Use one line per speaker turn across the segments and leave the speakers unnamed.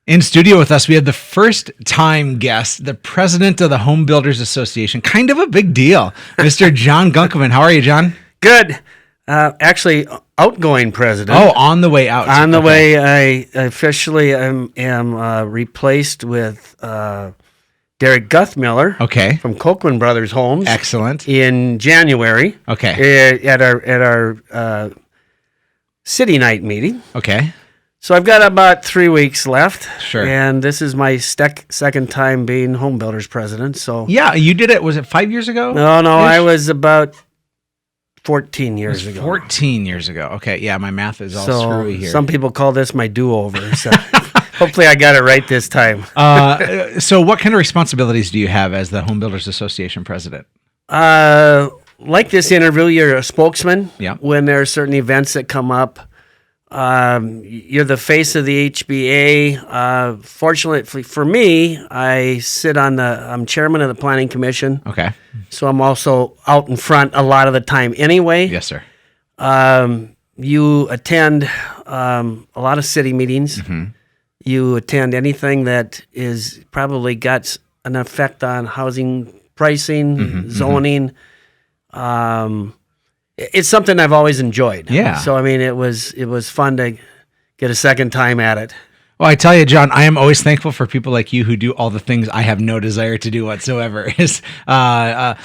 In studio with us, we have the first-time guest, the president of the Home Builders Association. Kind of a big deal, Mr. John Gunkelman. How are you, John?
Good. Actually, outgoing president.
Oh, on the way out.
On the way, I officially am replaced with Derek Guthmiller.
Okay.
From Gunkelman Brothers Homes.
Excellent.
In January.
Okay.
At our city night meeting.
Okay.
So I've got about 3 weeks left.
Sure.
And this is my second time being Home Builders president. So
yeah, you did it. Was it 5 years ago?
No, I was about 14 years ago.
14 years ago. Okay. Yeah, my math is all screwy here.
Some people call this my do-over. So hopefully I got it right this time.
So what kind of responsibilities do you have as the Home Builders Association president?
Like this interview, you're a spokesman.
Yeah.
When there are certain events that come up. You're the face of the HBA. Fortunately for me, I'm chairman of the planning commission.
Okay.
So I'm also out in front a lot of the time anyway.
Yes, sir.
You attend a lot of city meetings.
Mm-hmm.
You attend anything that is probably got an effect on housing pricing, zoning. It's something I've always enjoyed.
Yeah.
So I mean, it was fun to get a second time at it.
Well, I tell you, John, I am always thankful for people like you who do all the things I have no desire to do whatsoever. To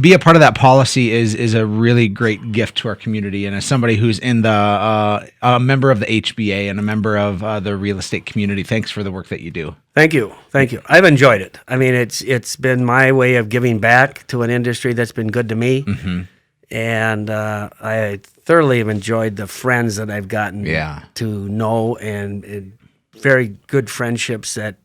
be a part of that policy is a really great gift to our community. And as somebody who's in a member of the HBA and a member of the real estate community, thanks for the work that you do.
Thank you. I've enjoyed it. I mean, it's been my way of giving back to an industry that's been good to me. Mm-hmm. And I thoroughly have enjoyed the friends that I've gotten to know and very good friendships that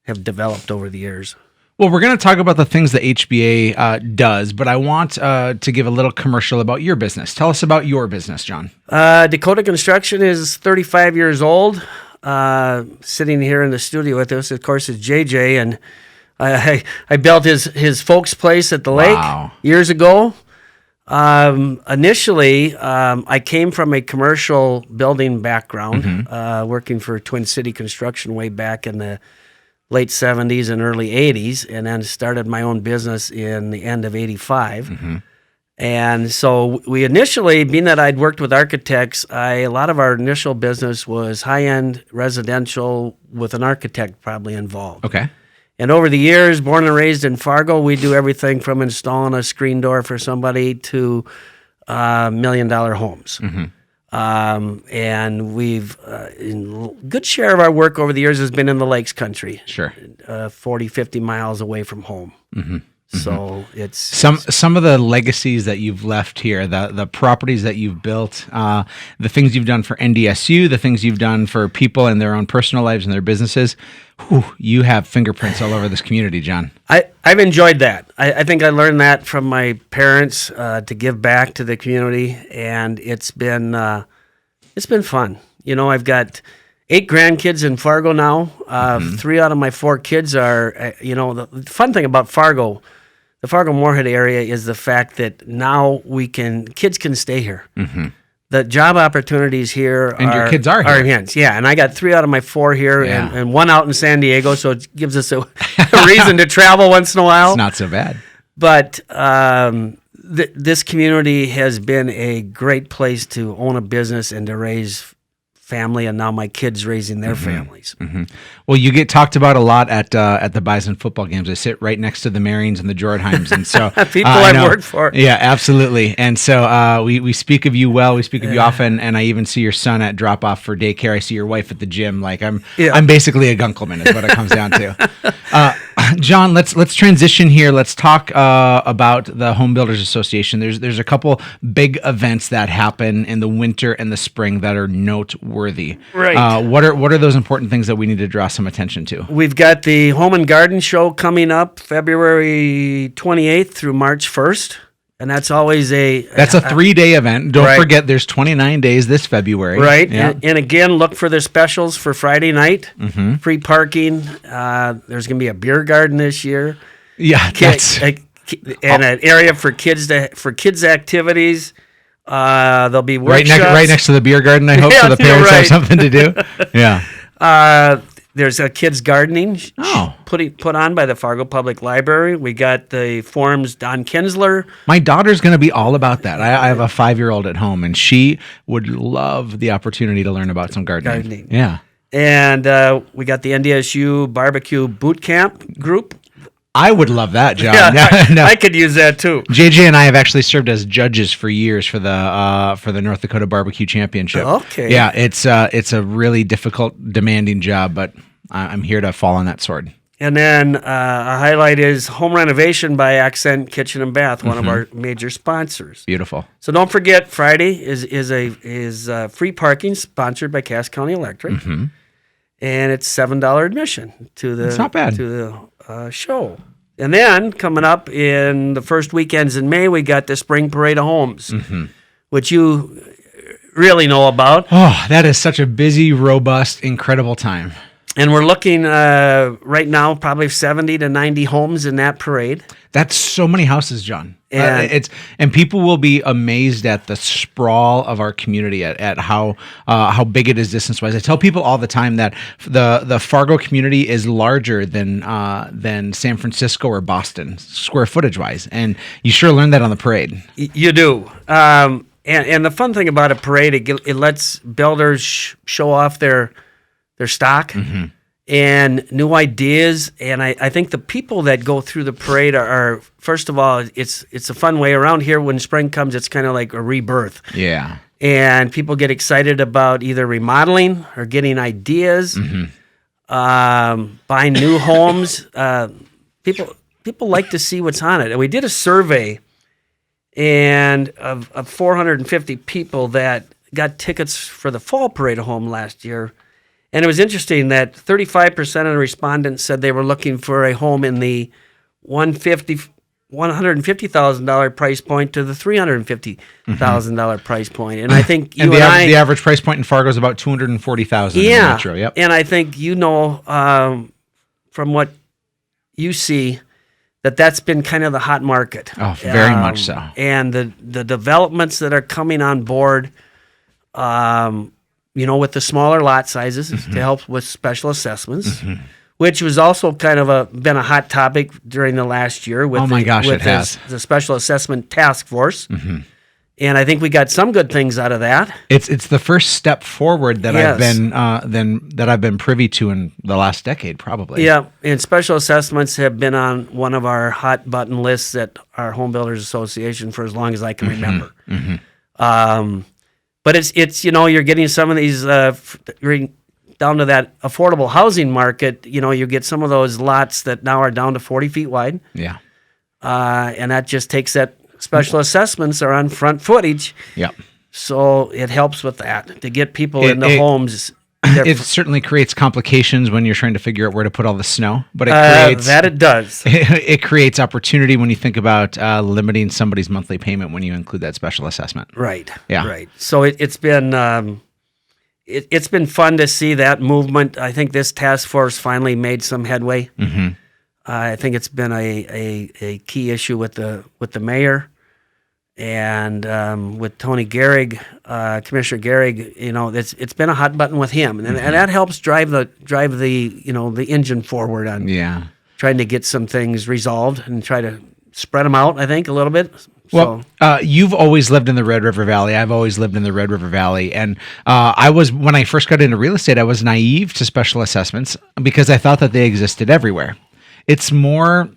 have developed over the years.
Well, we're going to talk about the things the HBA does, but I want to give a little commercial about your business. Tell us about your business, John.
Dakota Construction is 35 years old. Sitting here in the studio with us, of course, is JJ, and I built his folks' place at the lake years ago. Initially, I came from a commercial building background, working for Twin City Construction way back in the late 70s and early 80s, and then started my own business in the end of 85. Mm-hmm. And so we initially, being that I'd worked with architects, a lot of our initial business was high-end residential with an architect probably involved.
Okay.
And over the years, born and raised in Fargo, we do everything from installing a screen door for somebody to $1 million homes. Mm-hmm. And we've, a good share of our work over the years has been in the Lakes Country.
Sure.
40, 50 miles away from home. Mm-hmm. So it's
some of the legacies that you've left here, the properties that you've built, the things you've done for NDSU, the things you've done for people in their own personal lives and their businesses. Whew, you have fingerprints all over this community, John.
I've enjoyed that. I think I learned that from my parents to give back to the community, and it's been fun. You know, I've got 8 grandkids in Fargo now. 3 out of my 4 kids are, the fun thing about Fargo, the Fargo-Moorhead area is the fact that now kids can stay here. Mm-hmm. The job opportunities here
your kids are here.
Enhanced. Yeah, and I got 3 out of my 4 here and 1 out in San Diego, so it gives us a reason to travel once in a while.
It's not so bad.
But this community has been a great place to own a business and to raise family, and now my kids raising their families. Mm-hmm.
Well, you get talked about a lot at the Bison football games. I sit right next to the Marians and the Jordanheims, and so
people I've worked for.
Yeah, absolutely. And so we speak of you well. We speak of you often, and I even see your son at drop off for daycare. I see your wife at the gym. Like I'm basically a Gunkelman is what it comes down to. John, let's transition here. Let's talk about the Home Builders Association. There's a couple big events that happen in the winter and the spring that are noteworthy.
Right.
What are those important things that we need to draw some attention to?
We've got the Home and Garden Show coming up February 28th through March 1st. And that's always
That's a 3-day event. Don't forget, there's 29 days this February.
Right. Yeah. And again, look for the specials for Friday night. Mm-hmm. Free parking. There's going to be a beer garden this year.
Yeah.
And an area for kids activities. There'll be workshops.
Right next to the beer garden, I hope, so the parents have something to do. Yeah.
There's a kids gardening put on by the Fargo Public Library. We got the forums Don Kinsler.
My daughter's going to be all about that. I have a 5-year-old at home, and she would love the opportunity to learn about some gardening. Yeah.
And we got the NDSU Barbecue Boot Camp group.
I would love that, John.
Yeah, no. I could use that too.
JJ and I have actually served as judges for years for the North Dakota Barbecue Championship.
Okay.
Yeah, it's a really difficult, demanding job, but I'm here to fall on that sword.
And then a highlight is home renovation by Accent Kitchen and Bath, one of our major sponsors.
Beautiful. So
don't forget, Friday is free parking sponsored by Cass County Electric, and it's $7 admission to the.
It's not bad.
To the show. And then coming up in the first weekends in May, we got the Spring Parade of Homes, which you really know about.
Oh, that is such a busy, robust, incredible time.
And we're looking right now probably 70 to 90 homes in that parade.
That's so many houses, John. And people will be amazed at the sprawl of our community, at how big it is distance-wise. I tell people all the time that the Fargo community is larger than San Francisco or Boston, square footage-wise, and you sure learn that on the parade.
You do. And the fun thing about a parade, it lets builders show off their stock and new ideas. And I think the people that go through the parade are first of all, it's a fun way. Around here, when spring comes, it's kind of like a rebirth.
Yeah.
And people get excited about either remodeling or getting ideas, buying new homes. People like to see what's on it. And we did a survey and of 450 people that got tickets for the fall parade of home last year. And it was interesting that 35% of the respondents said they were looking for a home in the $150,000 price point to the $350,000 price point. And I think
the average price point in Fargo is about $240,000 in the metro. Yep.
And I think from what you see, that's been kind of the hot market.
Oh, very much so.
And the developments that are coming on board, with the smaller lot sizes to help with special assessments, which was also kind of been a hot topic during the last year with the Special Assessment Task Force. And I think we got some good things out of that.
It's the first step forward that I've been privy to in the last decade, probably.
Yeah, and special assessments have been on one of our hot button lists at our Home Builders Association for as long as I can remember. But it's you're getting some of these down to that affordable housing market. You get some of those lots that now are down to 40 feet wide.
Yeah,
and that just takes that. Special assessments are on front footage.
Yep.
So it helps with that to get people into homes.
It certainly creates complications when you're trying to figure out where to put all the snow, but it
does.
It creates opportunity when you think about limiting somebody's monthly payment when you include that special assessment.
Right.
Yeah.
Right. So it's been it's been fun to see that movement. I think this task force finally made some headway. I think it's been a key issue with the mayor and with Tony Gehrig, Commissioner Gehrig. It's been a hot button with him, and that helps drive the the engine forward on trying to get some things resolved and try to spread them out. I think a little bit.
Well, you've always lived in the Red River Valley. I've always lived in the Red River Valley. And when I first got into real estate, I was naive to special assessments because I thought that they existed everywhere. It's more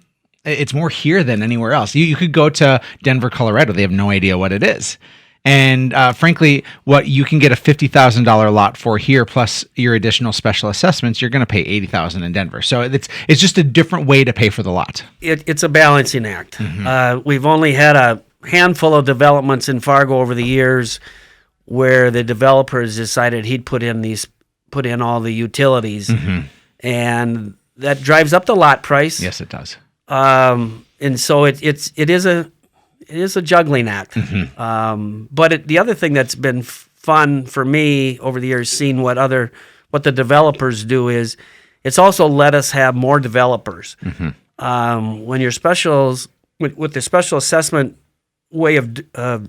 here than anywhere else. You could go to Denver, Colorado. They have no idea what it is. And frankly, what you can get a $50,000 lot for here, plus your additional special assessments, you're going to pay $80,000 in Denver. So it's just a different way to pay for the lot.
It's a balancing act. We've only had a handful of developments in Fargo over the years where the developers decided he'd put in all the utilities, and that drives up the lot price.
Yes, it does.
And so it is a juggling act. But the other thing that's been fun for me over the years, seeing what the developers do, is it's also let us have more developers. When your specials with the special assessment way of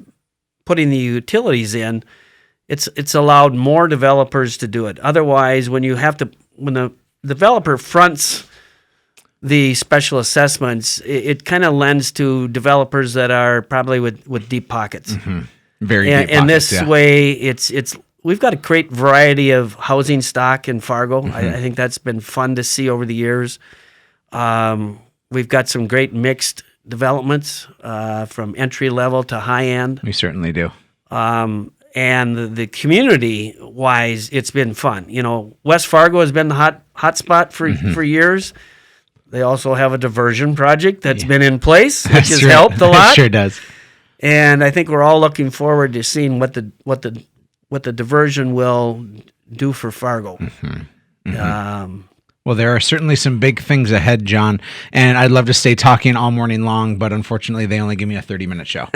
putting the utilities in, it's allowed more developers to do it. Otherwise, when the developer fronts the special assessments, it kind of lends to developers that are probably with deep pockets.
Very deep pockets.
And this way, it's we've got a great variety of housing stock in Fargo. I think that's been fun to see over the years. We've got some great mixed developments from entry level to high end.
We certainly do.
And the community wise, it's been fun. You know, West Fargo has been the hot spot for years. They also have a diversion project that's been in place, which has helped a lot.
It sure does.
And I think we're all looking forward to seeing what the diversion will do for Fargo.
Well, there are certainly some big things ahead, John, and I'd love to stay talking all morning long, but unfortunately, they only give me a 30-minute show.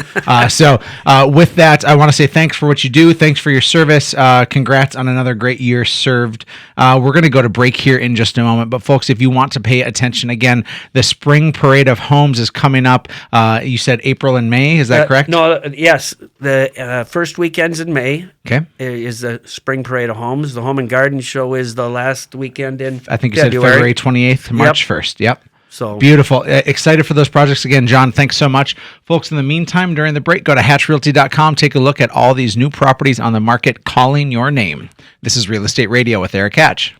So with that, I want to say thanks for what you do. Thanks for your service. Congrats on another great year served. We're going to go to break here in just a moment, but folks, if you want to pay attention again, the Spring Parade of Homes is coming up. You said April and May, is that correct?
No, yes. The first weekends in May is the Spring Parade of Homes. The Home and Garden Show is the last weekend in
I think you said February 28th, March 1st. Yep.
So
beautiful. Excited for those projects again, John. Thanks so much. Folks, in the meantime, during the break, go to hatchrealty.com. Take a look at all these new properties on the market calling your name. This is Real Estate Radio with Erik Hatch.